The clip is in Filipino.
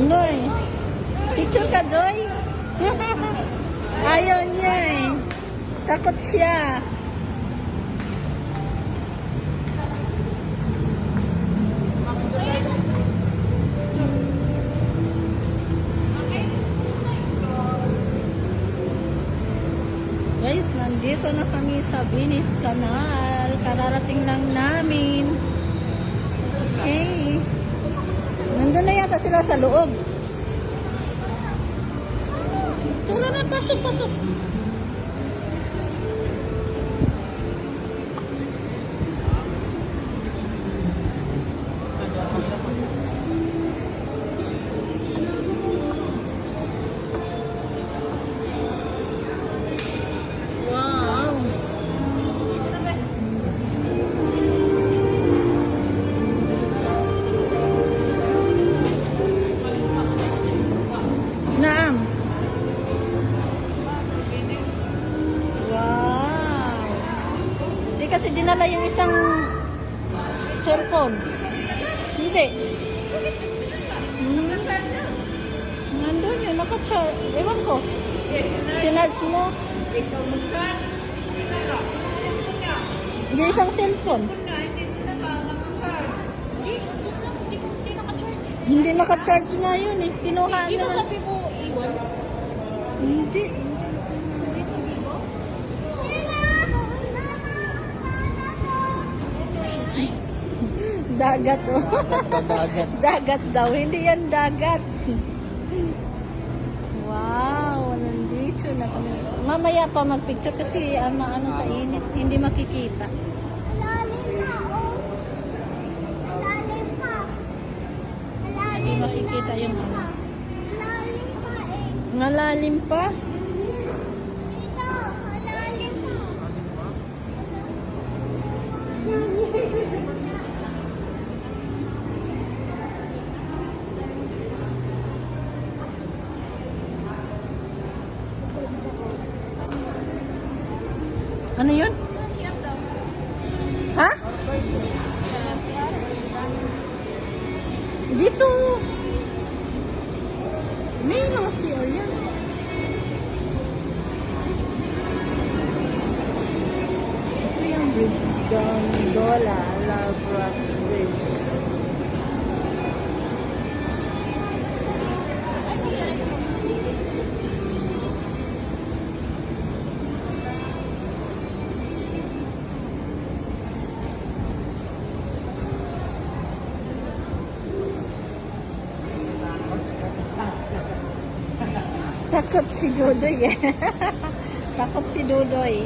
Noy, picture ka, Doy? Ayaw niya eh. Takot siya. Guys, nandito na kami sa Venice Canal. Kararating lang namin. Okay. Nandun na yata sila sa loob. Tara na, pasok, pasok. Wow. Naam. Wow. Hindi kasi dinala yung isang cellphone. Hindi. Nandun yun, naka-charge. Ewan ko. Sinarge mo. Yung isang cellphone. Hindi naka-charge nga yun eh. Kinuha Di ba na. sabi mo iwan? Hindi. Dagat oh. Dagat. Dagat daw. Hindi yan dagat. Wow. Nandito na kami. Mamaya pa magpicture kasi ano sa init. Hindi makikita. Hindi makikita yung ano. Malalim pa? Ano yun? Ha? Dito. May mga CR yan. Ito yung bridge. Gondola. Love Rocks Bridge. Takot si Dudoy eh. Takot si Dudoy.